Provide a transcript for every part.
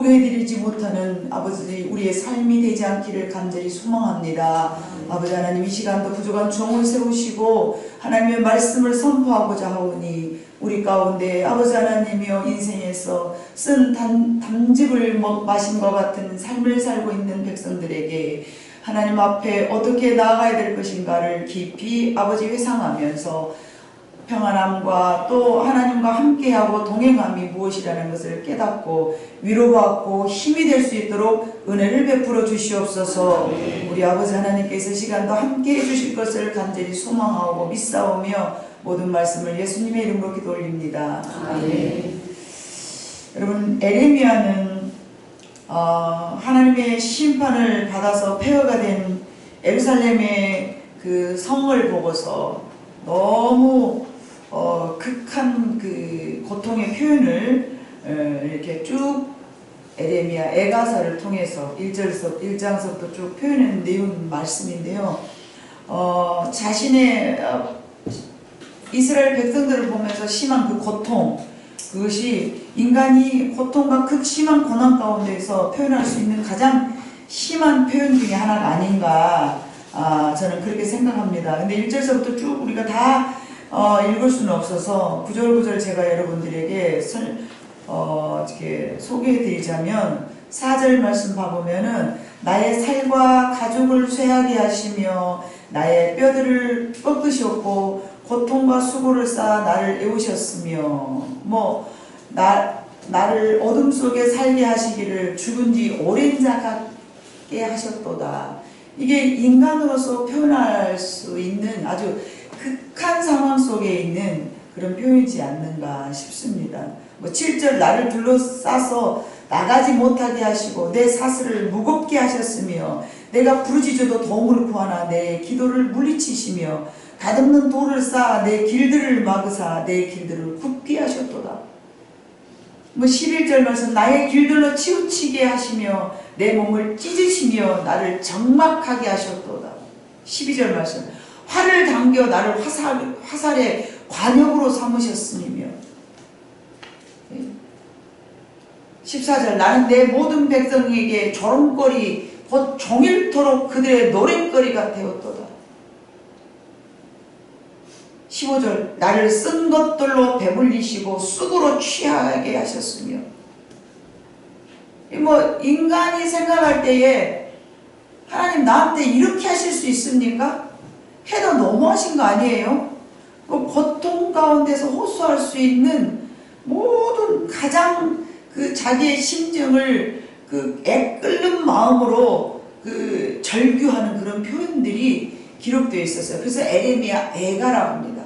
해드리지 못하는 아버지 우리의 삶이 되지 않기를 간절히 소망합니다. 아버지 하나님, 이 시간도 부족한 종을 세우시고 하나님의 말씀을 선포하고자 하오니 우리 가운데 아버지 하나님이여 인생에서 쓴 담즙을 마신 것 같은 삶을 살고 있는 백성들에게 하나님 앞에 어떻게 나아가야 될 것인가를 깊이 아버지 회상하면서 평안함과 또 하나님과 함께하고 동행함이 무엇이라는 것을 깨닫고 위로받고 힘이 될 수 있도록 은혜를 베풀어 주시옵소서. 우리 아버지 하나님께서 시간도 함께 해주실 것을 간절히 소망하고 믿사오며 모든 말씀을 예수님의 이름으로 기도 올립니다. 아멘. 여러분, 에레미야는 하나님의 심판을 받아서 폐허가 된 예루살렘의 그 성을 보고서 너무 극한 그 고통의 표현을 이렇게 쭉 에레미야 애가서를 통해서 1장서부터 쭉 표현한 내용 말씀인데요. 자신의 이스라엘 백성들을 보면서 심한 그 고통, 그것이 인간이 고통과 극심한 고난 가운데서 표현할 수 있는 가장 심한 표현 중에 하나가 아닌가, 저는 그렇게 생각합니다. 근데 1절서부터 쭉 우리가 다 읽을 수는 없어서 구절구절 제가 여러분들에게 이렇게 소개해 드리자면, 4절 말씀 봐보면은 나의 살과 가죽을 쇠하게 하시며 나의 뼈들을 꺾으셨고 고통과 수고를 쌓아 나를 애우셨으며 나를 어둠 속에 살게 하시기를 죽은 지 오랜 자 같게 하셨도다. 이게 인간으로서 표현할 수 있는 아주 극한 상황 속에 있는 그런 표현이지 않는가 싶습니다. 7절 나를 둘러싸서 나가지 못하게 하시고 내 사슬을 무겁게 하셨으며 내가 부르짖어도 도움을 구하나 내 기도를 물리치시며 다듬는 돌을 쌓아 내 길들을 막으사 내 길들을 굽게 하셨도다. 11절 말씀 나의 길들로 치우치게 하시며 내 몸을 찢으시며 나를 적막하게 하셨도다. 12절 말씀 활을 당겨 나를 화살의 관역으로 삼으셨으며 14절 나는 내 모든 백성에게 조롱거리 곧 종일토록 그들의 노랫거리가 되었도다. 15절 나를 쓴 것들로 배불리시고 쑥으로 취하게 하셨으며, 인간이 생각할 때에 하나님 나한테 이렇게 하실 수 있습니까? 해도 너무하신 거 아니에요? 그 고통 가운데서 호소할 수 있는 모든 가장 그 자기의 심정을 그 애끓는 마음으로 그 절규하는 그런 표현들이 기록되어 있었어요. 그래서 에레미야 애가라고 합니다.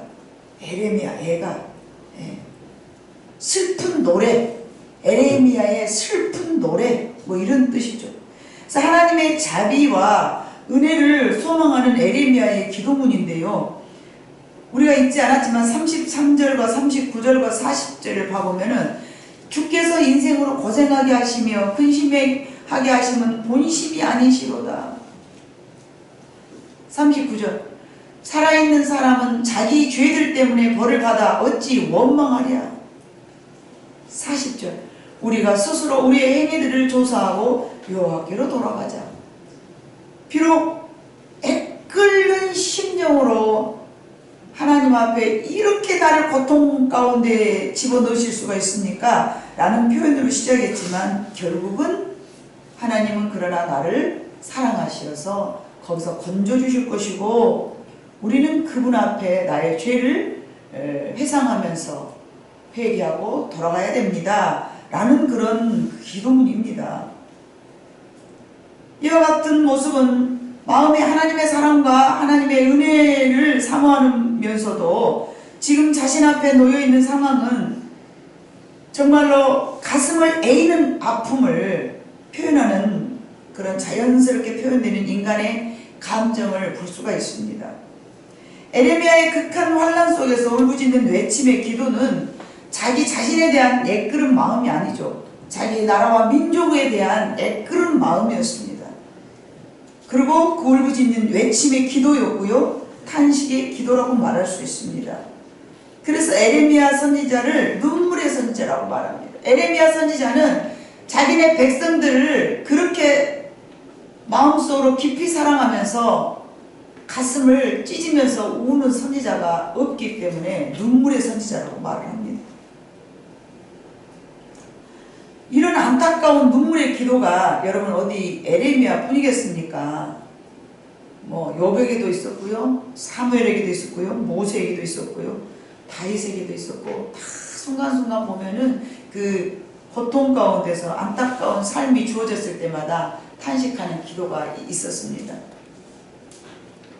에레미야 애가, 슬픈 노래, 에레미야의 슬픈 노래, 이런 뜻이죠. 그래서 하나님의 자비와 은혜를 소망하는 에레미야의 기도문인데요. 우리가 읽지 않았지만 33절과 39절과 40절을 봐보면은 주께서 인생으로 고생하게 하시며 근심하게 하시면 본심이 아니시로다. 39절 살아있는 사람은 자기 죄들 때문에 벌을 받아 어찌 원망하랴. 40절 우리가 스스로 우리의 행위들을 조사하고 여호와께로 돌아가자. 비록 애끓는 심령으로 하나님 앞에 이렇게 나를 고통 가운데 집어넣으실 수가 있습니까? 라는 표현으로 시작했지만 결국은 하나님은 그러나 나를 사랑하시어서 거기서 건져주실 것이고 우리는 그분 앞에 나의 죄를 회상하면서 회개하고 돌아가야 됩니다. 라는 그런 기도문입니다. 이와 같은 모습은 마음에 하나님의 사랑과 하나님의 은혜를 사모하면서도 지금 자신 앞에 놓여있는 상황은 정말로 가슴을 에이는 아픔을 표현하는 그런 자연스럽게 표현되는 인간의 감정을 볼 수가 있습니다. 에레미야의 극한 환난 속에서 울부짖는 외침의 기도는 자기 자신에 대한 애끓은 마음이 아니죠. 자기 나라와 민족에 대한 애끓은 마음이었습니다. 그리고 그 울부짖는 외침의 기도였고요. 탄식의 기도라고 말할 수 있습니다. 그래서 에레미야 선지자를 눈물의 선지자라고 말합니다. 에레미야 선지자는 자기네 백성들을 그렇게 마음속으로 깊이 사랑하면서 가슴을 찢으면서 우는 선지자가 없기 때문에 눈물의 선지자라고 말을 합니다. 이런 안타까운 눈물의 기도가 여러분 어디 에레미야 뿐이겠습니까? 뭐 욥에게도 있었고요, 사무엘에게도 있었고요, 모세에게도 있었고요, 다윗에게도 있었고, 다 순간순간 보면은 그 고통 가운데서 안타까운 삶이 주어졌을 때마다 탄식하는 기도가 있었습니다.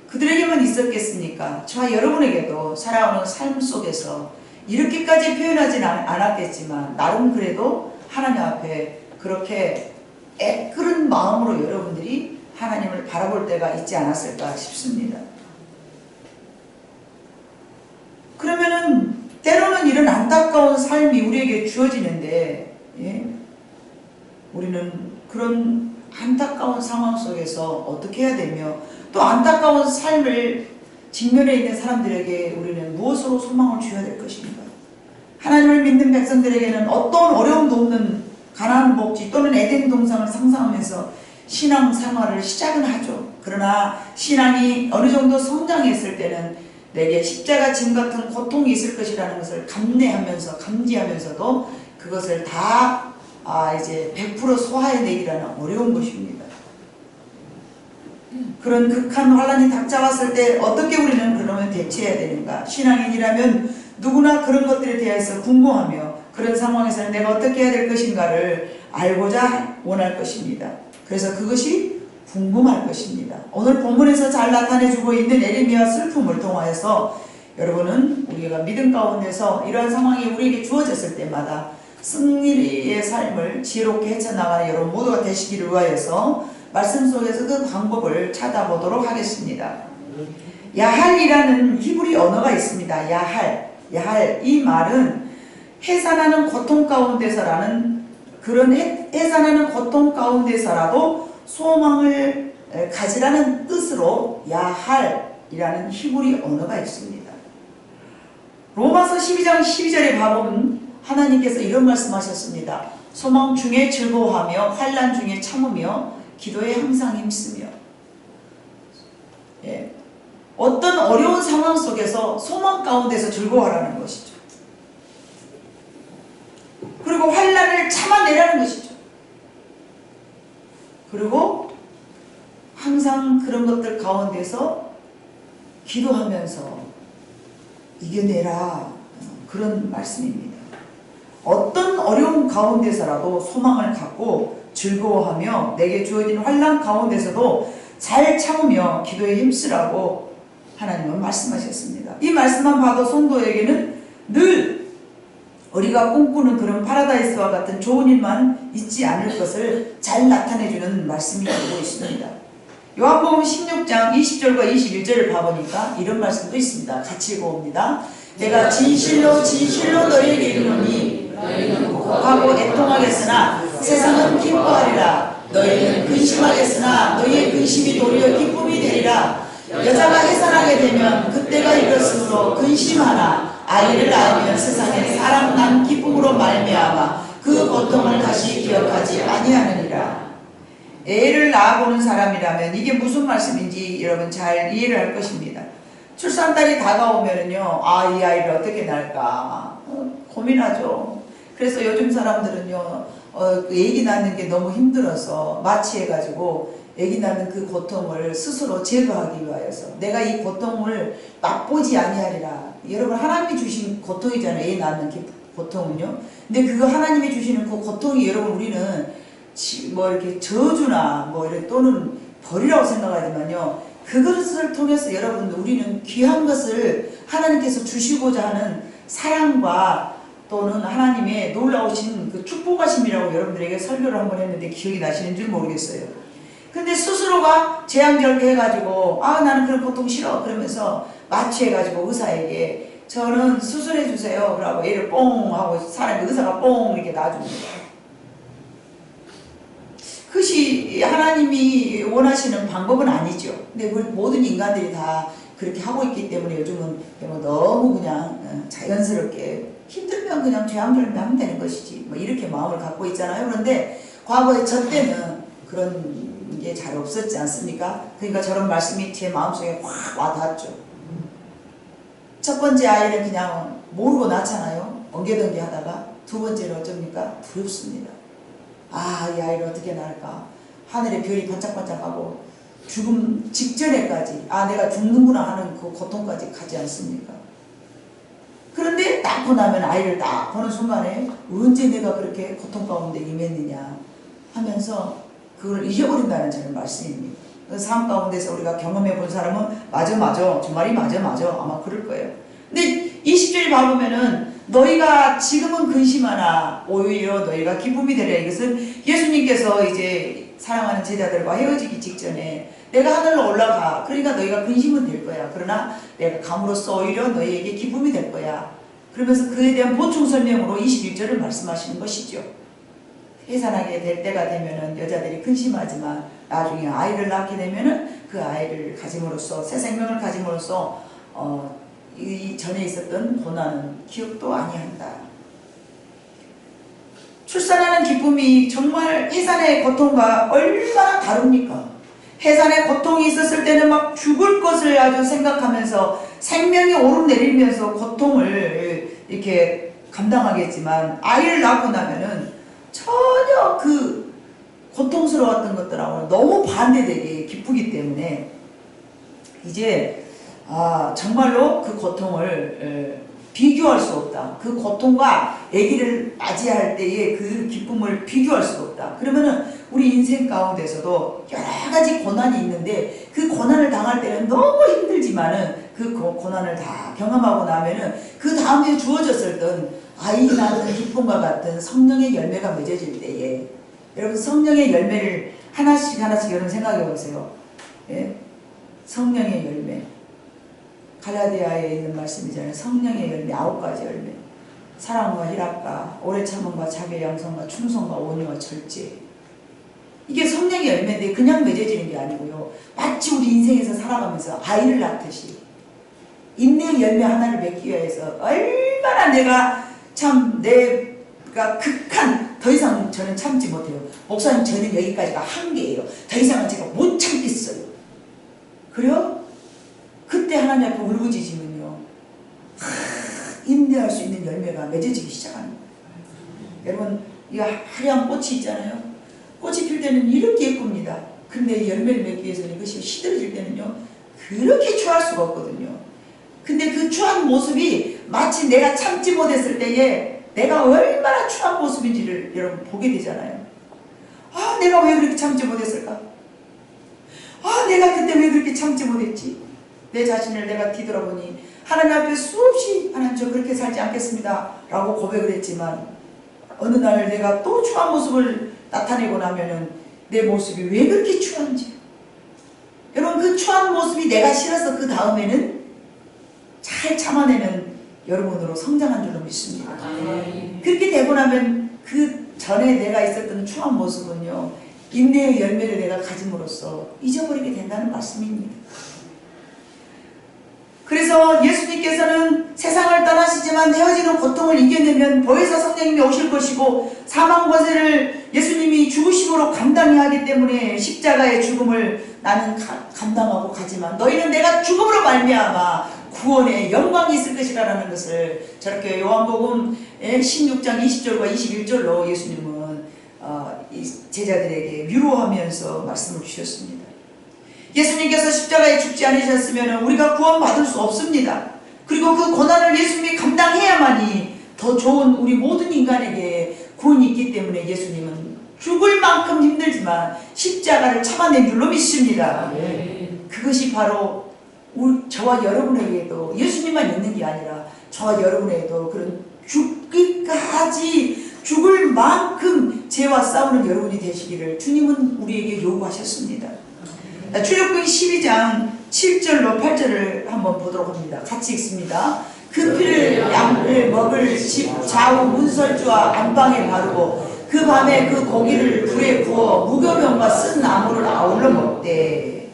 그들에게만 있었겠습니까? 저와 여러분에게도 살아오는 삶 속에서 이렇게까지 표현하지는 않았겠지만 나름 그래도 하나님 앞에 그렇게 애끓은 마음으로 여러분들이 하나님을 바라볼 때가 있지 않았을까 싶습니다. 그러면은 때로는 이런 안타까운 삶이 우리에게 주어지는데, 예? 우리는 그런 안타까운 상황 속에서 어떻게 해야 되며, 또 안타까운 삶을 직면해 있는 사람들에게 우리는 무엇으로 소망을 줘야 될 것인가? 하나님을 믿는 백성들에게는 어떤 어려움도 없는 가나안 복지 또는 에덴 동산을 상상하면서 신앙 생활을 시작은 하죠. 그러나 신앙이 어느 정도 성장했을 때는 내게 십자가 짐 같은 고통이 있을 것이라는 것을 감내하면서 감지하면서도 그것을 다 이제 100% 소화해내기라는 어려운 것입니다. 그런 극한 환란이 닥쳐왔을 때 어떻게 우리는 그러면 대처해야 되는가? 신앙인이라면 누구나 그런 것들에 대해서 궁금하며 그런 상황에서는 내가 어떻게 해야 될 것인가를 알고자 원할 것입니다. 그래서 그것이 궁금할 것입니다. 오늘 본문에서 잘 나타내주고 있는 에레미야 슬픔을 통하여서 여러분은 우리가 믿음 가운데서 이러한 상황이 우리에게 주어졌을 때마다 승리의 삶을 지혜롭게 헤쳐나가는 여러분 모두가 되시기를 위하여서 말씀 속에서 그 방법을 찾아보도록 하겠습니다. 야할이라는 히브리 언어가 있습니다. 야할. 이 말은 해산하는 고통 가운데서라는 그런 해산하는 고통 가운데서라도 소망을 가지라는 뜻으로 야할이라는 히브리 언어가 있습니다. 로마서 12장 12절에 봐보면 하나님께서 이런 말씀하셨습니다. 소망 중에 즐거워하며 환난 중에 참으며 기도에 항상 힘쓰며. 예. 어떤 어려운 상황 속에서 소망 가운데서 즐거워하라는 것이죠. 그리고 환난을 참아내라는 것이죠. 그리고 항상 그런 것들 가운데서 기도하면서 이겨내라, 그런 말씀입니다. 어떤 어려움 가운데서라도 소망을 갖고 즐거워하며 내게 주어진 환난 가운데서도 잘 참으며 기도에 힘쓰라고 하나님은 말씀하셨습니다. 이 말씀만 봐도 성도에게는 늘 우리가 꿈꾸는 그런 파라다이스와 같은 좋은 일만 있지 않을 것을 잘 나타내주는 말씀이 되고 있습니다. 요한복음 16장 20절과 21절을 봐보니까 이런 말씀도 있습니다. 같이 읽어봅니다. 내가 진실로 진실로 너희에게 이르노니 너희는 곡하고 애통하겠으나 세상은 기뻐하리라. 너희는 근심하겠으나 너희의 근심이 도리어 기쁨이 되리라. 여자가 해산하게 되면 그때가 이렇으므로 근심하나 아이를 낳으면 세상에 사랑 난 기쁨으로 말미암아 그 고통을 다시 기억하지 아니하느니라. 애를 낳아보는 사람이라면 이게 무슨 말씀인지 여러분 잘 이해를 할 것입니다. 출산달이 다가오면은요, 이 아이를 어떻게 낳을까 고민하죠. 그래서 요즘 사람들은요, 애기 낳는 게 너무 힘들어서 마취해가지고 애기 낳는 그 고통을 스스로 제거하기 위하여서 내가 이 고통을 맛보지 아니하리라. 여러분 하나님이 주신 고통이잖아요. 애 낳는 고통은요. 근데 그거 하나님이 주시는 그 고통이 여러분 우리는 뭐 이렇게 저주나 뭐 이렇게 또는 벌이라고 생각하지만요. 그것을 통해서 여러분 우리는 귀한 것을 하나님께서 주시고자 하는 사랑과 또는 하나님의 놀라우신 그 축복하심이라고 여러분들에게 설교를 한번 했는데 기억이 나시는 줄 모르겠어요. 근데 스스로가 재앙절개 해가지고 나는 그런 고통 싫어 그러면서 마취해가지고 의사에게 저는 수술해주세요 그러고 애를 뽕 하고 사람이 의사가 뽕 이렇게 놔줍니다. 그것이 하나님이 원하시는 방법은 아니죠. 근데 모든 인간들이 다 그렇게 하고 있기 때문에 요즘은 너무 그냥 자연스럽게 힘들면 그냥 죄앙절개하면 되는 것이지 뭐 이렇게 마음을 갖고 있잖아요. 그런데 과거에 저 때는 그런 게 잘 없었지 않습니까? 그러니까 저런 말씀이 제 마음속에 확 와닿았죠. 첫 번째 아이는 그냥 모르고 낳잖아요. 엉겨덩기 하다가. 두 번째는 어쩝니까? 두렵습니다. 아, 이 아이를 어떻게 낳을까? 하늘에 별이 반짝반짝하고 죽음 직전에까지 아, 내가 죽는구나 하는 그 고통까지 가지 않습니까? 그런데 낳고 나면 아이를 딱 보는 순간에 언제 내가 그렇게 고통 가운데 임했느냐 하면서 그걸 잊어버린다는 저는 말씀입니다. 그 삶 가운데서 우리가 경험해 본 사람은 맞아 저 말이 맞아 아마 그럴 거예요. 근데 20절에 봐보면은 너희가 지금은 근심하나 오히려 너희가 기쁨이 되려. 이것은 예수님께서 이제 사랑하는 제자들과 헤어지기 직전에 내가 하늘로 올라가. 그러니까 너희가 근심은 될 거야. 그러나 내가 감으로써 오히려 너희에게 기쁨이 될 거야. 그러면서 그에 대한 보충 설명으로 21절을 말씀하시는 것이죠. 해산하게 될 때가 되면은 여자들이 근심하지만 나중에 아이를 낳게 되면은 그 아이를 가짐으로써 새 생명을 가짐으로써 이 전에 있었던 고난은 기억도 아니한다. 출산하는 기쁨이 정말 해산의 고통과 얼마나 다릅니까? 해산의 고통이 있었을 때는 막 죽을 것을 아주 생각하면서 생명이 오르내리면서 고통을 이렇게 감당하겠지만 아이를 낳고 나면은 전혀 그 고통스러웠던 것들하고는 너무 반대되게 기쁘기 때문에 이제 정말로 그 고통을 비교할 수 없다. 그 고통과 아기를 맞이할 때의 그 기쁨을 비교할 수 없다. 그러면은 우리 인생 가운데서도 여러 가지 고난이 있는데 그 고난을 당할 때는 너무 힘들지만은 그 고난을 다 경험하고 나면은 그 다음에 주어졌었던 아이 낳는 기쁨과 같은 성령의 열매가 맺어질 때에 여러분 성령의 열매를 하나씩 여러분 생각해 보세요. 예? 성령의 열매. 갈라디아에 있는 말씀이잖아요. 성령의 열매 9가지 열매. 사랑과 희락과 오래 참음과 자비 양성과 충성과 온유와 절제. 이게 성령의 열매인데 그냥 맺어지는 게 아니고요. 마치 우리 인생에서 살아가면서 아이를 낳듯이 인내의 열매 하나를 맺기 위해서 얼마나 내가 참 내가 극한 더 이상 저는 참지 못해요. 목사님 저는 여기까지가 한계예요. 더 이상은 제가 못 참겠어요. 그래요? 그때 하나님 앞에 울부짖으면요 인내할 수 있는 열매가 맺어지기 시작합니다. 여러분 이 화려한 꽃이 있잖아요. 꽃이 필 때는 이렇게 예쁩니다. 근데 열매를 맺기 위해서는 이것이 시들어질 때는요 그렇게 추할 수가 없거든요. 근데 그 추한 모습이 마치 내가 참지 못했을 때에 내가 얼마나 추한 모습인지를 여러분 보게 되잖아요. 아, 내가 왜 그렇게 참지 못했을까? 아, 내가 그때 왜 그렇게 참지 못했지? 내 자신을 내가 뒤돌아보니 하나님 앞에 수없이 하나님 저 그렇게 살지 않겠습니다 라고 고백을 했지만 어느 날 내가 또 추한 모습을 나타내고 나면은 내 모습이 왜 그렇게 추한지 여러분 그 추한 모습이 내가 싫어서 그 다음에는 잘 참아내는 여러분으로 성장한 줄로 믿습니다. 그렇게 되고 나면 그 전에 내가 있었던 추한 모습은요 인내의 열매를 내가 가짐으로써 잊어버리게 된다는 말씀입니다. 그래서 예수님께서는 세상을 떠나시지만 헤어지는 고통을 이겨내면 보혜사 성령님이 오실 것이고 사망 권세를 예수님이 죽으심으로 감당해야 하기 때문에 십자가의 죽음을 나는 감당하고 가지만 너희는 내가 죽음으로 말미암아 구원의 영광이 있을 것이라는 것을 저렇게 요한복음 16장 20절과 21절로 예수님은 제자들에게 위로하면서 말씀을 주셨습니다. 예수님께서 십자가에 죽지 않으셨으면 우리가 구원받을 수 없습니다. 그리고 그 고난을 예수님이 감당해야만이 더 좋은 우리 모든 인간에게 구원이 있기 때문에 예수님은 죽을 만큼 힘들지만 십자가를 참아낸 줄로 믿습니다. 그것이 바로 저와 여러분에게도 예수님만 있는 게 아니라 저와 여러분에게도 그런 죽기까지 죽을 만큼 죄와 싸우는 여러분이 되시기를 주님은 우리에게 요구하셨습니다. 출애굽기 12장 7절로 8절을 한번 보도록 합니다. 같이 읽습니다. 그 피를 양을 먹을 집 좌우 문설주와 안방에 바르고 그 밤에 그 고기를 불에 구워 무교병과 쓴 나무를 아울러 먹되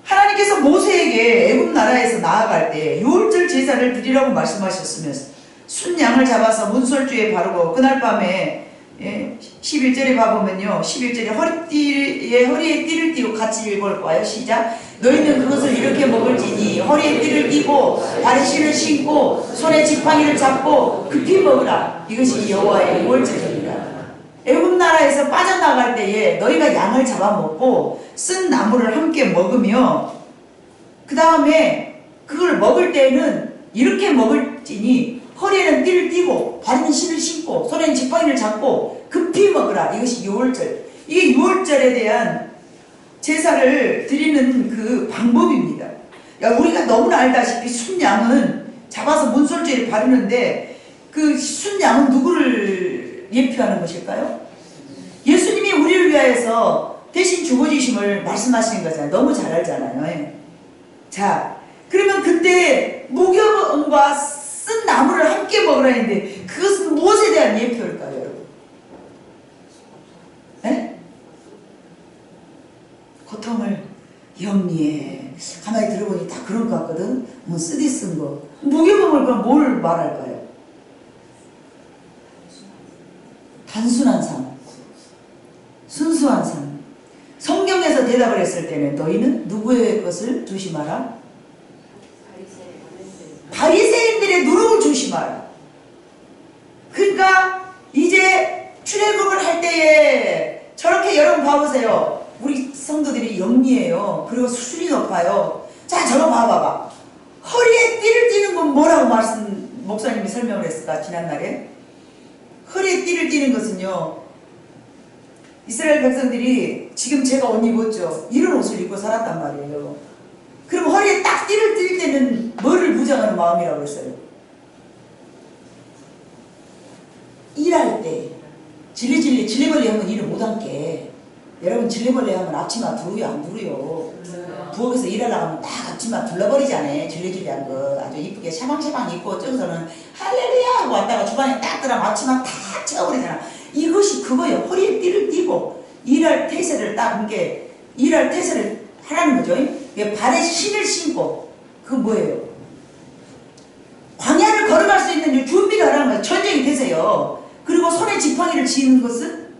하나님께서 모세에게 애굽 나라에서 나아갈 때 유월절 제사를 드리라고 말씀하셨으면서 순양을 잡아서 문설주에 바르고 그날 밤에 예, 11절에 봐보면요. 11절에 허리에 띠를 띠고 같이 읽을 거예요. 시작. 너희는 그것을 이렇게 먹을지니 허리에 띠를 띠고 발에 신을 신고 손에 지팡이를 잡고 급히 먹으라. 이것이 여호와의 유월절입니다. 애굽 나라에서 빠져나갈 때에 너희가 양을 잡아먹고 쓴 나물을 함께 먹으며 그 다음에 그걸 먹을 때에는 이렇게 먹을지니 허리에는 띠를 띠고 발에는 신을 신고 손에는 지팡이를 잡고 급히 먹으라. 이것이 유월절. 이게 유월절에 대한 제사를 드리는 그 방법입니다. 야, 우리가 너무나 알다시피 순양은 잡아서 문설주에 바르는데 그 순양은 누구를 예표하는 것일까요? 예수님이 우리를 위하여서 대신 죽어주심을 말씀하시는 거잖아요. 너무 잘 알잖아요. 자, 그러면 그때 무교병과 쓴 나물을 함께 먹으라 했는데 그것은 무엇에 대한 예표일까요, 여러분? 네? 고통을 영리해. 가만히 들어보니 다 그런 것 같거든. 뭐 쓰디 쓴 거. 무교병을 그럼 뭘 말할까요? 단순한 삶, 순수한 삶. 성경에서 대답을 했을 때는 너희는 누구의 것을 조심하라? 바리새인들의 누룩을 조심하라. 그러니까 이제 출애굽을 할 때에 저렇게 여러분 봐보세요. 우리 성도들이 영리해요. 그리고 수준이 높아요. 자, 저거 봐봐봐. 허리에 띠를 띠는 건 뭐라고 목사님이 설명을 했을까 지난날에? 허리에 띠를 띠는 것은요, 이스라엘 백성들이 지금 제가 옷 입었죠. 이런 옷을 입고 살았단 말이에요. 그럼 허리에 딱 띠를 뜰 때는 뭐를 부정하는 마음이라고 했어요? 일할 때 질리벌리 하면 일을 못함게. 여러분 질리벌리 하면 앞치마 두르요 안 두르요? 부엌에서 일하려고 하면 딱 앞치마 둘러버리잖아요. 질리질리한 거 아주 이쁘게 샤방샤방 입고 저기서는 할렐루야 하고 왔다가 주방에 딱 들어가면 앞치마 탁 채워버리잖아. 이것이 그거예요. 허리에 띠를 띠고 일할 태세를 딱 이렇게 일할 태세를 하라는 거죠. 발에 신을 신고. 그 뭐예요? 광야를 걸어갈 수 있는 준비를 하라는 거예요. 전쟁이 되세요. 그리고 손에 지팡이를 쥐는 것은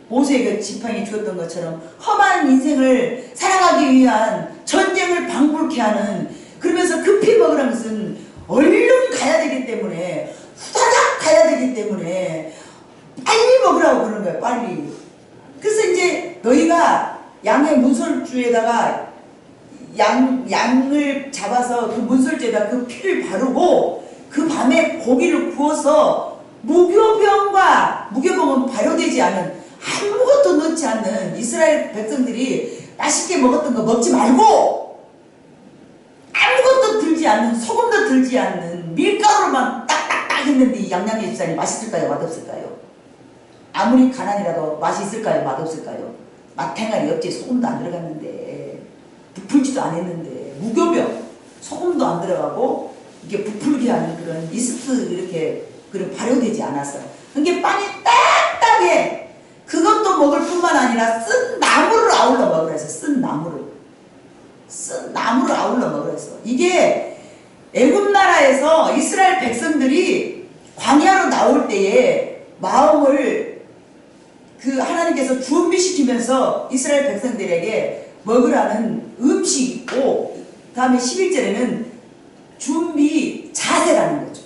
모세에게 지팡이 주었던 것처럼 험한 인생을 살아가기 위한 전쟁을 방불케 하는, 그러면서 급히 먹으라는 것은 얼른 가야 되기 때문에, 후다닥 가야 되기 때문에 빨리 먹으라고 그러는 거예요. 빨리. 그래서 이제 너희가 양의 문설주에다가 양을 잡아서 그 문설주에다 그 피를 바르고 그 밤에 고기를 구워서 무교병은 발효되지 않은 아무것도 넣지 않는 이스라엘 백성들이 맛있게 먹었던 거 먹지 말고 아무것도 들지 않는, 소금도 들지 않는 밀가루로만 딱딱딱 했는데 양양의 집사님 맛있을까요? 맛없을까요? 아무리 가난이라도 맛이 있을까요? 맛없을까요? 맛탱아리 없지. 소금도 안 들어갔는데 부풀지도 안 했는데 무교병 소금도 안 들어가고 이게 부풀게 하는 그런 이스트 이렇게 그런 발효되지 않았어. 그게 빵이 딱딱해. 그것도 먹을 뿐만 아니라 쓴 나무를 아울러 먹으라 해서 쓴 나무를 아울러 먹으라 해서 이게 애굽 나라에서 이스라엘 백성들이 광야로 나올 때에 마음을 그 하나님께서 준비시키면서 이스라엘 백성들에게 먹으라는 음식이고, 그 다음에 11절에는 준비 자세라는 거죠.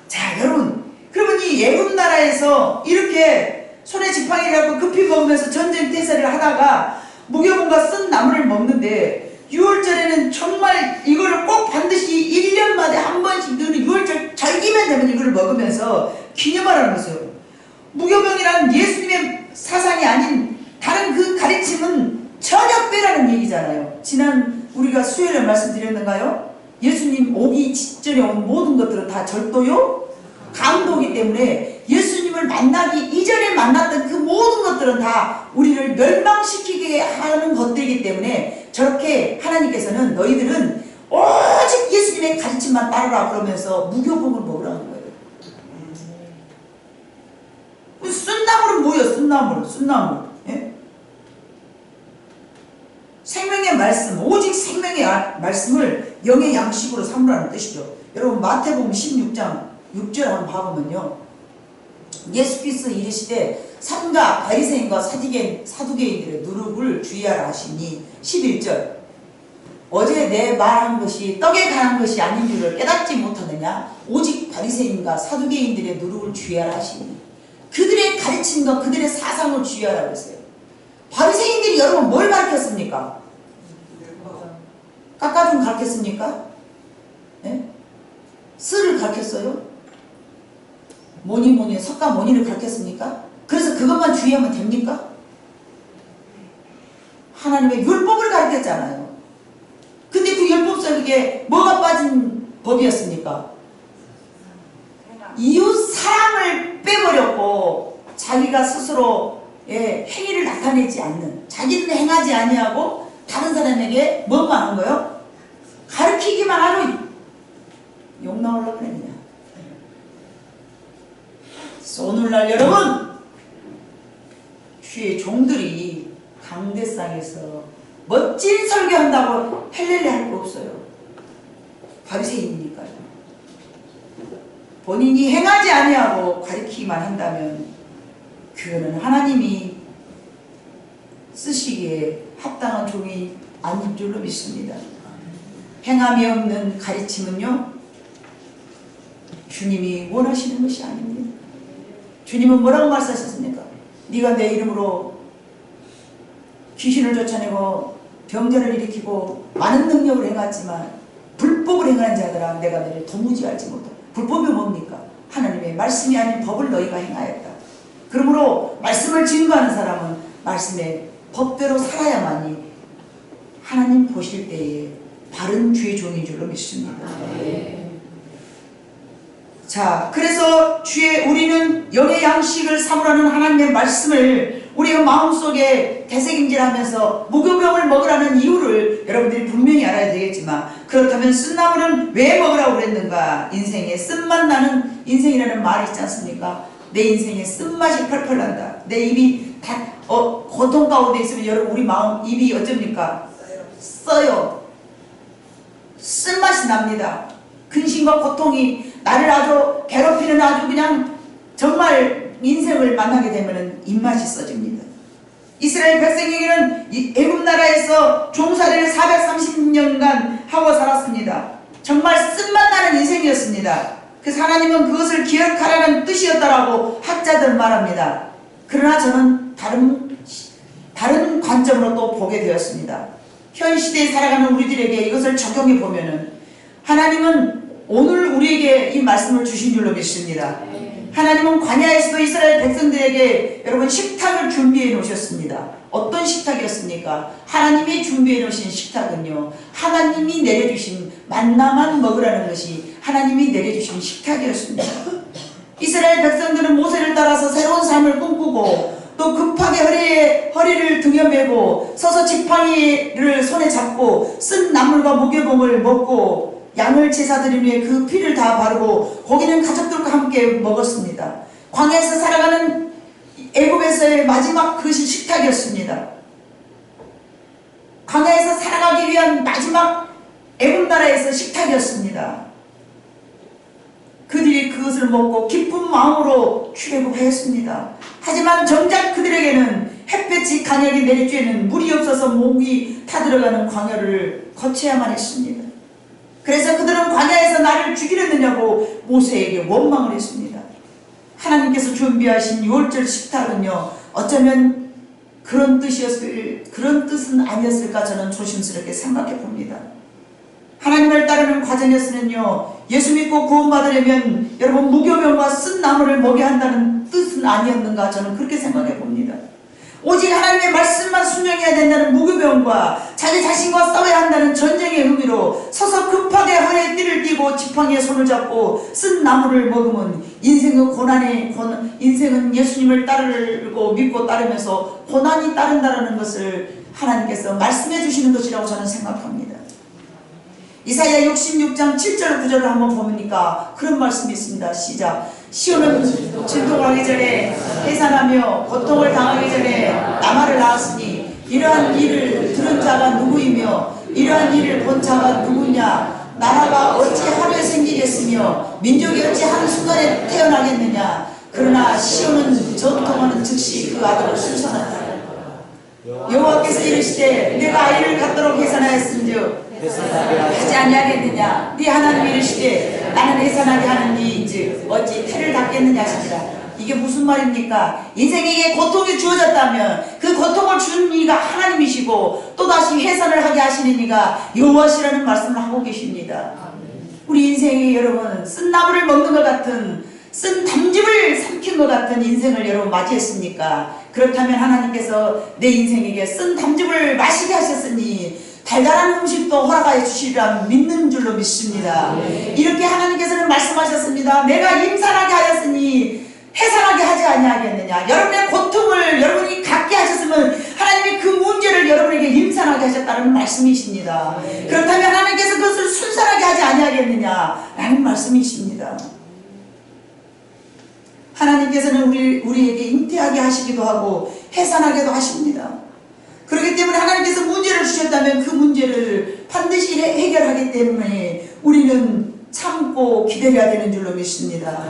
자, 여러분, 그러면 이 애굽 나라에서 이렇게 손에 지팡이를 잡고 급히 먹으면서 전쟁 태세를 하다가 무교병과 쓴 나물을 먹는데, 6월절에는 정말 이거를 꼭 반드시 1년마다 한 번씩 늘 6월절 절기면 되면 이거를 먹으면서 기념하라는 거죠. 무교병이란 예수님의 사상이 아닌 다른 그 가르침은 전혀 빼라는 얘기잖아요. 지난 우리가 수요일에 말씀드렸는가요? 예수님 오기 직전에 온 모든 것들은 다 절도요? 강도이기 때문에 예수님을 만나기 이전에 만났던 그 모든 것들은 다 우리를 멸망시키게 하는 것들이기 때문에 저렇게 하나님께서는 너희들은 오직 예수님의 가르침만 따르라 그러면서 무교병을 먹으라는 거예요. 쓴나물은 뭐예요? 쓴나물. 예? 생명의 말씀, 오직 생명의 말씀을 영의 양식으로 삼으라는 뜻이죠. 여러분 마태복음 16장 6절 한번 봐보면요. 예수께서 이르시되 삼가 바리새인과 사두개인들의 누룩을 주의하라 하시니 11절 어제 내 말한 것이 떡에 관한 것이 아닌 줄을 깨닫지 못하느냐 오직 바리새인과 사두개인들의 누룩을 주의하라 하시니 그들의 가르침과 그들의 사상을 주의하라 그랬어요. 바리새인들이 여러분 뭘 가르쳤습니까? 깎아준 가르쳤습니까? 네? 쓰를 가르쳤어요? 뭐니 석가모니를 가르쳤습니까? 그래서 그것만 주의하면 됩니까? 하나님의 율법을 가르쳤잖아요. 근데 그 율법 속에 뭐가 빠진 법이었습니까? 이웃 사랑을 빼버렸고 자기가 스스로의 행위를 나타내지 않는, 자기는 행하지 아니하고 다른 사람에게 뭐만 한 거요? 가르치기만 하고 욕 나오려고 그랬냐. 그래서 오늘날 여러분 주의 종들이 강대상에서 멋진 설교한다고 헬렐레 할 거 없어요. 바리새인이니까요. 본인이 행하지 아니하고 가르치기만 한다면 그거는 하나님이 쓰시기에 합당한 종이 아닌 줄로 믿습니다. 행함이 없는 가르침은요 주님이 원하시는 것이 아닙니다. 주님은 뭐라고 말씀하셨습니까? 네가 내 이름으로 귀신을 쫓아내고 병자를 일으키고 많은 능력을 행하지만 불법을 행하는 자들아 내가 너를 도무지 알지 못하고. 불법이 뭡니까? 하나님의 말씀이 아닌 법을 너희가 행하였다. 그러므로 말씀을 증거하는 사람은 말씀의 법대로 살아야만이 하나님 보실 때에 바른 주의 종인 줄로 믿습니다. 자, 그래서 우리는 영의 양식을 사모하는 하나님의 말씀을 우리가 마음속에 되새김질하면서 무교병을 먹으라는 이유를 여러분들이 분명히 알아야 되겠지만, 그렇다면 쓴나물은 왜 먹으라고 그랬는가? 인생에 쓴맛 나는 인생이라는 말이 있지 않습니까? 내 인생에 쓴맛이 펄펄 난다. 내 입이 다 고통 가운데 있으면 여러분 우리 마음 입이 어쩝니까? 써요. 쓴맛이 납니다. 근심과 고통이 나를 아주 괴롭히는 아주 그냥 정말 인생을 만나게 되면 입맛이 써집니다. 이스라엘 백성에게는 애굽 나라에서 종살이를 430년간 하고 살았습니다. 정말 쓴맛 나는 인생이었습니다. 그래서 하나님은 그것을 기억하라는 뜻이었다라고 학자들 말합니다. 그러나 저는 다른 관점으로 또 보게 되었습니다. 현 시대에 살아가는 우리들에게 이것을 적용해 보면은 하나님은 오늘 우리에게 이 말씀을 주신 줄로 믿습니다. 하나님은 광야에서도 이스라엘 백성들에게 여러분 식탁을 준비해 놓으셨습니다. 어떤 식탁이었습니까? 하나님이 준비해 놓으신 식탁은요, 하나님이 내려주신 만나만 먹으라는 것이 하나님이 내려주신 식탁이었습니다. 이스라엘 백성들은 모세를 따라서 새로운 삶을 꿈꾸고 또 급하게 허리를 등에 메고 서서 지팡이를 손에 잡고 쓴 나물과 무교봉을 먹고 양을 제사드린 후에 그 피를 다 바르고 고기는 가족들과 함께 먹었습니다. 광야에서 살아가는 애굽에서의 마지막 그것이 식탁이었습니다. 광야에서 살아가기 위한 마지막 애굽 나라에서 식탁이었습니다. 그들이 그것을 먹고 기쁜 마음으로 출애굽하였습니다. 하지만 정작 그들에게는 햇볕이 강하게 내리쬐는 물이 없어서 목이 타들어가는 광야를 거쳐야만 했습니다. 그래서 그들은 광야에서 나를 죽이려느냐고 모세에게 원망을 했습니다. 하나님께서 준비하신 6월절 식탁은요, 어쩌면 그런 뜻은 아니었을까 저는 조심스럽게 생각해 봅니다. 하나님을 따르는 과정에서는요, 예수 믿고 구원받으려면 여러분 무교병과 쓴 나물을 먹여야 한다는 뜻은 아니었는가 저는 그렇게 생각해 봅니다. 오직 하나님의 말씀만 순종해야 된다는 무교병과 자기 자신과 싸워야 한다는 전쟁의 의미로 서서 급하게 허리에 띠를 띠고 지팡이에 손을 잡고 쓴 나물을 먹으면 인생은 예수님을 따르고 믿고 따르면서 고난이 따른다는 것을 하나님께서 말씀해 주시는 것이라고 저는 생각합니다. 이사야 66장 7절 9절을 한번 보니까 그런 말씀이 있습니다. 시작. 시온은 진동하기 전에 해산하며 고통을 당하기 전에 나마를 낳았으니 이러한 일을 들은 자가 누구이며 이러한 일을 본 자가 누구냐. 나라가 어찌 하루에 생기겠으며 민족이 어찌 한순간에 태어나겠느냐. 그러나 시온은 전통하는 즉시 그 아들을 순산한다. 여호와께서 이르시되 내가 아이를 갖도록 해산하였은즉 하지 아니하겠느냐. 네 하나님이 이르시되 나는 해산하게 하느니인즉 어찌 태를 닦겠느냐 하시니라. 이게 무슨 말입니까? 인생에게 고통이 주어졌다면 그 고통을 주는 이가 하나님이시고 또다시 해산을 하게 하시는 이가 여호와시라는 말씀을 하고 계십니다. 우리 인생에 여러분 쓴나물을 먹는 것 같은, 쓴 담즙을 삼킨 것 같은 인생을 여러분 맞이했습니까? 그렇다면 하나님께서 내 인생에게 쓴 담즙을 마시게 하셨으니 달달한 음식도 허락하여 주시리라 믿는 줄로 믿습니다. 이렇게 하나님께서는 말씀하셨습니다. 내가 임산하게 하였으니 해산하게 하지 아니하겠느냐. 여러분의 고통을 여러분이 갖게 하셨으면 하나님이 그 문제를 여러분에게 임산하게 하셨다는 말씀이십니다. 그렇다면 하나님께서 그것을 순산하게 하지 아니하겠느냐 라는 말씀이십니다. 하나님께서는 우리에게 잉태하게 하시기도 하고 해산하게도 하십니다. 그렇기 때문에 하나님께서 문제를 주셨다면 그 문제를 반드시 해결하기 때문에 우리는 참고 기다려야 되는 줄로 믿습니다.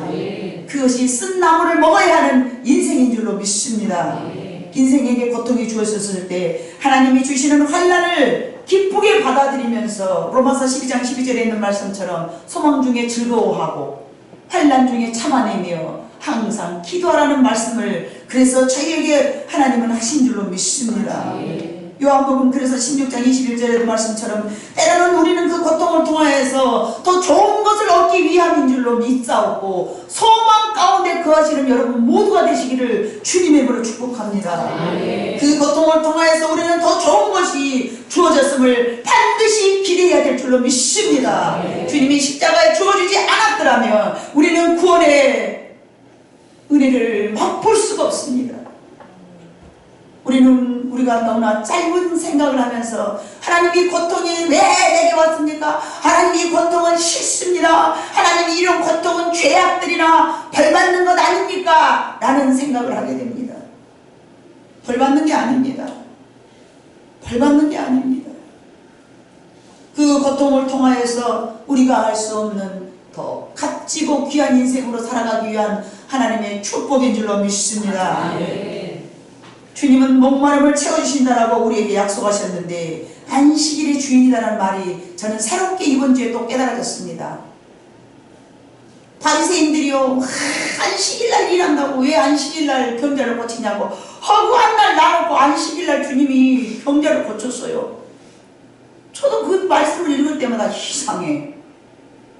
그것이 쓴 나물을 먹어야 하는 인생인 줄로 믿습니다. 인생에게 고통이 주어졌을 때 하나님이 주시는 환난을 기쁘게 받아들이면서 로마서 12장 12절에 있는 말씀처럼 소망 중에 즐거워하고 환난 중에 참아내며 항상 기도하라는 말씀을 그래서 저희에게 하나님은 하신 줄로 믿습니다. 요한복음 그래서 16장 21절의 말씀처럼 때로는 우리는 그 고통을 통하여서 더 좋은 것을 얻기 위함인 줄로 믿사옵고 소망 가운데 거하시는 여러분 모두가 되시기를 주님의 이름으로 축복합니다. 그 고통을 통하여서 우리는 더 좋은 것이 주어졌음을 반드시 기대해야 될 줄로 믿습니다. 주님이 십자가에 주어주지 않았더라면 우리는 구원의 은혜를 맛볼 수가 없습니다. 우리가 너무나 짧은 생각을 하면서 하나님 이 고통이 왜 내게 왔습니까? 하나님 이 고통은 싫습니다. 하나님 이런 고통은 죄악들이나 벌받는 것 아닙니까? 라는 생각을 하게 됩니다. 벌받는 게 아닙니다. 벌받는 게 아닙니다. 그 고통을 통하여서 우리가 알 수 없는 더 값지고 귀한 인생으로 살아가기 위한 하나님의 축복인 줄로 믿습니다. 주님은 목마름을 채워주신다라고 우리에게 약속하셨는데 안식일의 주인이라는 말이 저는 새롭게 이번 주에 또 깨달아졌습니다. 바리새인들이요 안식일날 일한다고 왜 안식일날 병자를 고치냐고 허구한 날 나놓고 안식일날 주님이 병자를 고쳤어요. 저도 그 말씀을 읽을 때마다 이상해.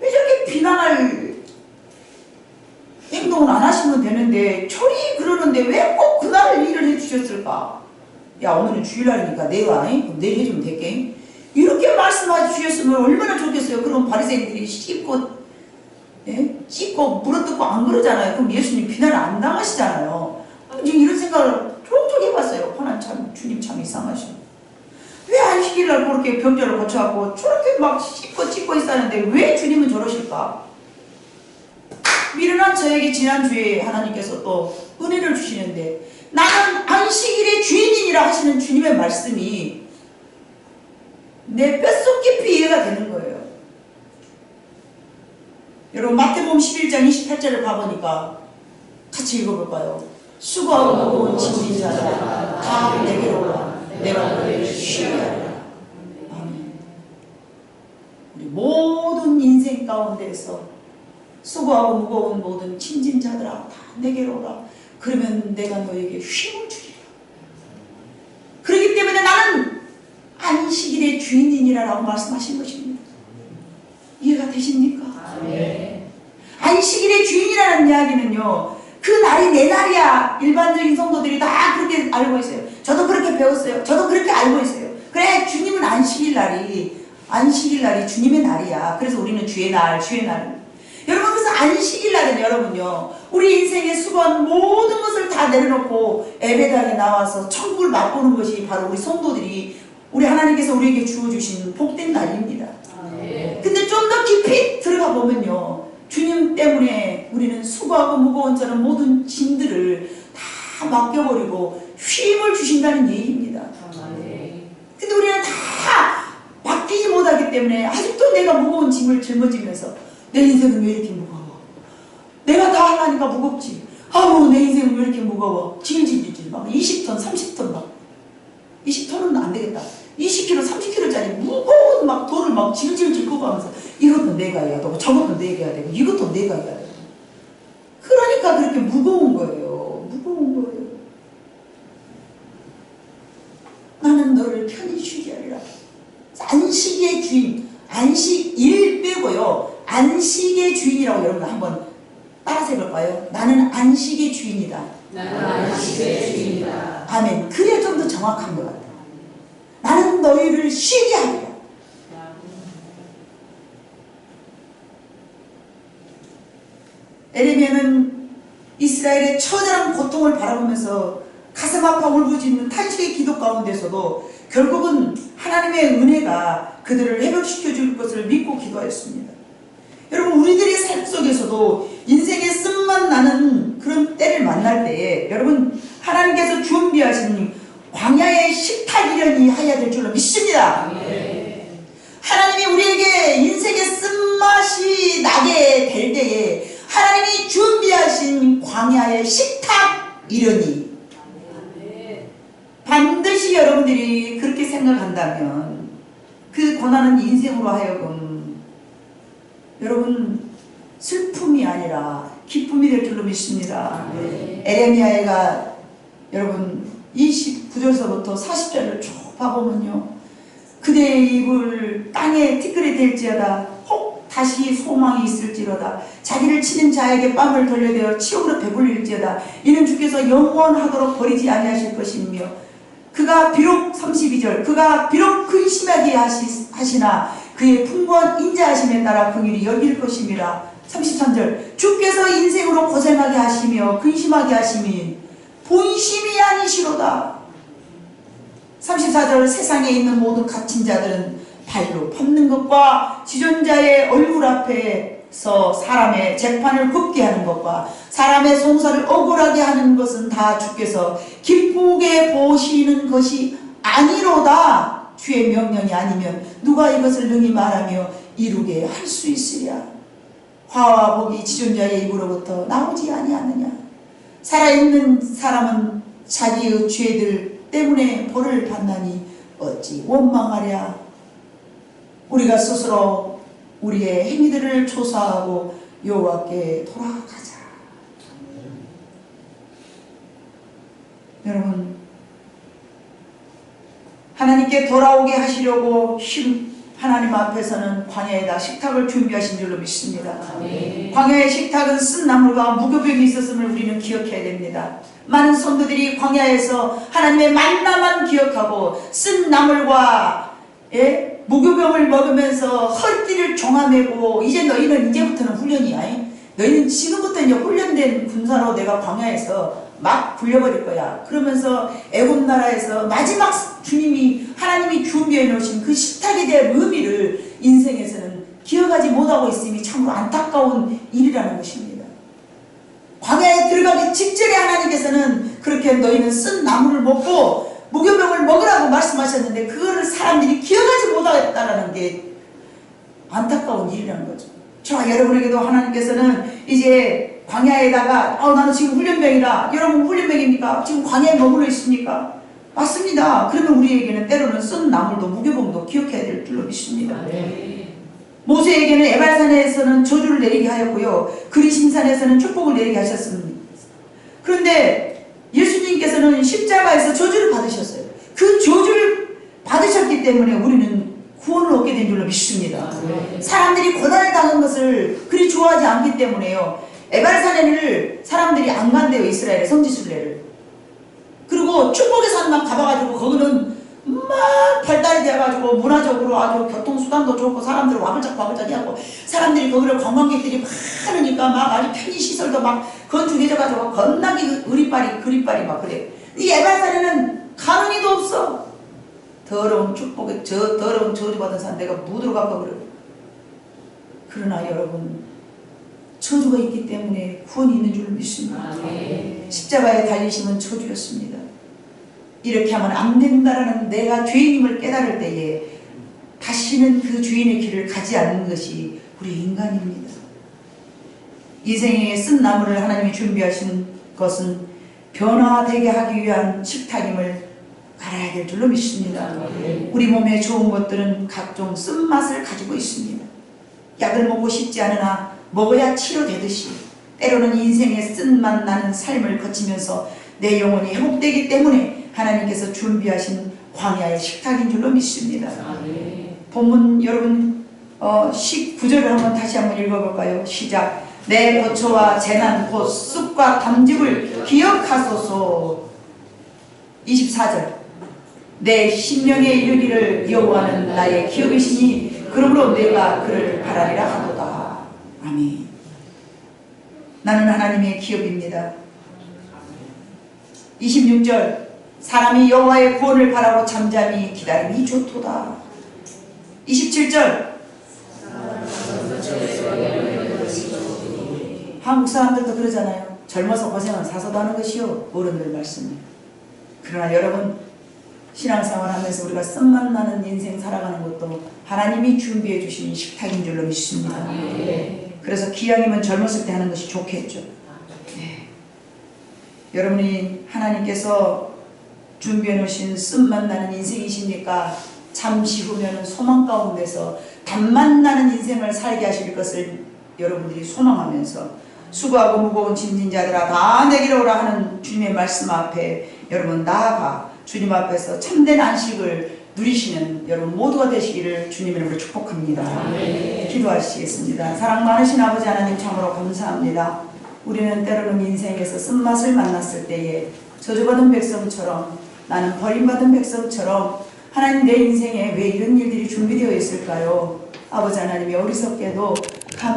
왜 저렇게 비난할 행동은 안 하시면 되는데 저리 그러는데 왜 꼭 그날 일을 해주셨을까? 야 오늘은 주일날이니까 내가 그럼 내일 해주면 될게. 이렇게 말씀해 주셨으면 얼마나 좋겠어요. 그럼 바리새인들이 씻고 물어뜯고 안 그러잖아요. 그럼 예수님 비난을 안 당하시잖아요. 지금 이런 생각을 종종 해봤어요. 하나님 참 주님 참 이상하셔. 왜 안식일날 그렇게 병자를 고쳐갖고 저렇게 막 씻고 있었는데 왜 주님은 저러실까? 미련한 저에게 지난주에 하나님께서 또 은혜를 주시는데 나는 안식일의 주인이라 하시는 주님의 말씀이 내 뼛속 깊이 이해가 되는 거예요. 여러분 마태복음 11장 28절을 봐보니까 같이 읽어볼까요? 수고하고 무거운 짐진 자들아 다 내게로 오라 내가 너희를 쉬게 하리라. 아멘. 우리 모든 인생 가운데에서 수고하고 무거운 모든 짐진 자들아 다 내게로 오라. 그러면 내가 너에게 쉼을 주리라. 그렇기 때문에 나는 안식일의 주인이라고 말씀하신 것입니다. 이해가 되십니까? 안식일의 주인이라는 이야기는요 그 날이 내 날이야. 일반적인 성도들이 다 그렇게 알고 있어요. 저도 그렇게 배웠어요. 저도 그렇게 알고 있어요. 그래 주님은 안식일날이 주님의 날이야. 그래서 우리는 주의 날 여러분 그래서 안식일날은 여러분요 우리 인생에 수고한 모든 것을 다 내려놓고 예배당에 나와서 천국을 맛보는 것이 바로 우리 성도들이 우리 하나님께서 우리에게 주어주신 복된 날입니다. 근데 좀 더 깊이 들어가 보면요 주님 때문에 우리는 수고하고 무거운 저런 모든 짐들을 다 맡겨버리고 쉼을 주신다는 얘기입니다. 근데 우리는 다 맡기지 못하기 때문에 아직도 내가 무거운 짐을 짊어지면서 내 인생은 왜 이렇게 무거워? 내가 다 하려니까 무겁지. 아우 내 인생은 왜 이렇게 무거워. 질질질질 막 20톤 30톤 막 20톤은 안 되겠다. 20kg 30kg짜리 무거운 막 돌을 막 질질질 끄고 하면서 이것도 내가 해야 되고 저것도 내가 해야 되고 이것도 내가 해야 되고. 그러니까 그렇게 무거운 거예요. 무거운 거예요. 나는 너를 편히 쉬게 하리라. 안식의 주인, 안식 일 빼고요. 안식의 주인이라고 여러분 한번 따라서 해볼까요? 나는 안식의 주인이다. 나는 안식의 주인이다. 아멘. 그게 좀 더 정확한 것 같아요. 나는 너희를 쉬게 하리라. 에레미야는 이스라엘의 처절한 고통을 바라보면서 가슴 아파 울부짖는 탄식의 기도 가운데서도 결국은 하나님의 은혜가 그들을 회복시켜 줄 것을 믿고 기도하였습니다. 여러분 우리들의 삶 속에서도 인생의 쓴맛 나는 그런 때를 만날 때에 여러분 하나님께서 준비하신 광야의 식탁이려니 하여야 될 줄로 믿습니다. 하나님이 우리에게 인생의 쓴맛이 나게 될 때에 하나님이 준비하신 광야의 식탁이려니 반드시 여러분들이 그렇게 생각한다면 그 고난은 인생으로 하여금 여러분 슬픔이 아니라 기쁨이 될 줄로 믿습니다. 에레미야가 여러분 29절서부터 40절을 쭉 봐보면요. 그대의 입을 땅에 티끌이 될지어다 혹 다시 소망이 있을지로다 자기를 치는 자에게 뺨을 돌려대어 치욕으로 배불릴지어다 이는 주께서 영원하도록 버리지 아니하실 것이며 그가 비록 32절 그가 비록 근심하게 하시나 그의 풍부한 인자하심에 따라 긍휼히 여길 것임이라. 33절 주께서 인생으로 고생하게 하시며 근심하게 하심이 본심이 아니시로다. 34절 세상에 있는 모든 갇힌 자들은 발로 밟는 것과 지존자의 얼굴 앞에서 사람의 재판을 굽게 하는 것과 사람의 송사를 억울하게 하는 것은 다 주께서 기쁘게 보시는 것이 아니로다. 주의 명령이 아니면 누가 이것을 능히 말하며 이루게 할 수 있으랴. 화와 복이 지존자의 입으로부터 나오지 아니하느냐. 살아있는 사람은 자기의 죄들 때문에 벌을 받나니 어찌 원망하랴. 우리가 스스로 우리의 행위들을 조사하고 여호와께 돌아가자. 여러분 하나님께 돌아오게 하시려고 하나님 앞에서는 광야에다 식탁을 준비하신 줄로 믿습니다. 광야의 식탁은 쓴 나물과 무교병이 있었음을 우리는 기억해야 됩니다. 많은 성도들이 광야에서 하나님의 만나만 기억하고 쓴 나물과 무교병을 먹으면서 헐띠를 종아매고 이제 너희는 이제부터는 훈련이야. 너희는 지금부터 이제 훈련된 군사로 내가 광야에서 막 굴려버릴 거야. 그러면서 애굽 나라에서 마지막 하나님이 준비해 놓으신 그 식탁에 대한 의미를 인생에서는 기억하지 못하고 있음이 참으로 안타까운 일이라는 것입니다. 광야에 들어가기 직전에 하나님께서는 그렇게 너희는 쓴 나물을 먹고 무교병을 먹으라고 말씀하셨는데 그거를 사람들이 기억하지 못하겠다라는 게 안타까운 일이라는 거죠. 저와 여러분에게도 하나님께서는 이제 광야에다가 나는 지금 훈련병이다. 여러분 훈련병입니까? 지금 광야에 머물러 있습니까? 맞습니다. 그러면 우리에게는 때로는 쓴 나물도 무교병도 기억해야 될 줄로 믿습니다. 모세에게는 에발산에서는 저주를 내리게 하였고요. 그리심산에서는 축복을 내리게 하셨습니다. 그런데 예수님께서는 십자가에서 저주를 받으셨어요. 그 저주를 받으셨기 때문에 우리는 구원을 얻게 된 줄로 믿습니다. 사람들이 고난을 당한 것을 그리 좋아하지 않기 때문에요. 에발산에를 사람들이 안 간대요. 이스라엘의 성지순례를. 그리고 축복의 산만 가봐가지고 거기는 막 발달이 돼가지고 문화적으로 아주 교통수단도 좋고 사람들을 와글짝와글짝 해갖고 사람들이 거기를 관광객들이 많으니까 막 아주 편의시설도 막 건축해져가지고 겁나게 그리빨이 막 그래. 이 에발산에는 가는 이도 없어. 더러운 축복에 더러운 저주받은 산 내가 못 들어갈까 그래. 그러나 여러분 저주가 있기 때문에 구원이 있는 줄 믿습니다. 십자가에 달리심은 저주였습니다. 이렇게 하면 안 된다라는 내가 죄인임을 깨달을 때에 다시는 그 죄인의 길을 가지 않는 것이 우리 인간입니다. 인생에 쓴 나물을 하나님이 준비하신 그것은 변화되게 하기 위한 식탁임을 알아야 될 줄로 믿습니다. 우리 몸에 좋은 것들은 각종 쓴맛을 가지고 있습니다. 약을 먹고 싶지 않으나 먹어야 치료되듯이 때로는 인생의 쓴맛 나는 삶을 거치면서 내 영혼이 회복되기 때문에 하나님께서 준비하신 광야의 식탁인 줄로 믿습니다. 본문 여러분 19절을 한번 다시 한번 읽어볼까요? 시작. 내 거처와 재난 곧 습과 담즙을 기억하소서. 24절. 내 심령에 이르기를 여호와는 나의 기업이시니 그러므로 내가 그를 바라리라 하도다. 아멘. 나는 하나님의 기업입니다. 26절. 사람이 여호와의 구원을 바라고 잠잠히 기다림이 좋도다. 27절. 한국 사람들도 그러잖아요. 젊어서 고생은 사서도 하는 것이요. 어른들 말씀이에요. 그러나 여러분, 신앙생활 하면서 우리가 쓴맛 나는 인생 살아가는 것도 하나님이 준비해 주신 식탁인 줄로 믿습니다. 그래서 기왕이면 젊었을 때 하는 것이 좋겠죠. 네. 여러분이 하나님께서 준비해 놓으신 쓴맛 나는 인생이십니까? 잠시 후면은 소망 가운데서 단맛 나는 인생을 살게 하실 것을 여러분들이 소망하면서 수고하고 무거운 짐진 자들아 다 내게로 오라 하는 주님의 말씀 앞에 여러분 나아가 주님 앞에서 참된 안식을 누리시는 여러분 모두가 되시기를 주님 이름으로 축복합니다. 기도하시겠습니다. 사랑 많으신 아버지 하나님 참으로 감사합니다. 우리는 때로는 인생에서 쓴맛을 만났을 때에 저주받은 백성처럼 나는 버림받은 백성처럼 하나님 내 인생에 왜 이런 일들이 준비되어 있을까요? 아버지 하나님이 어리석게도 감사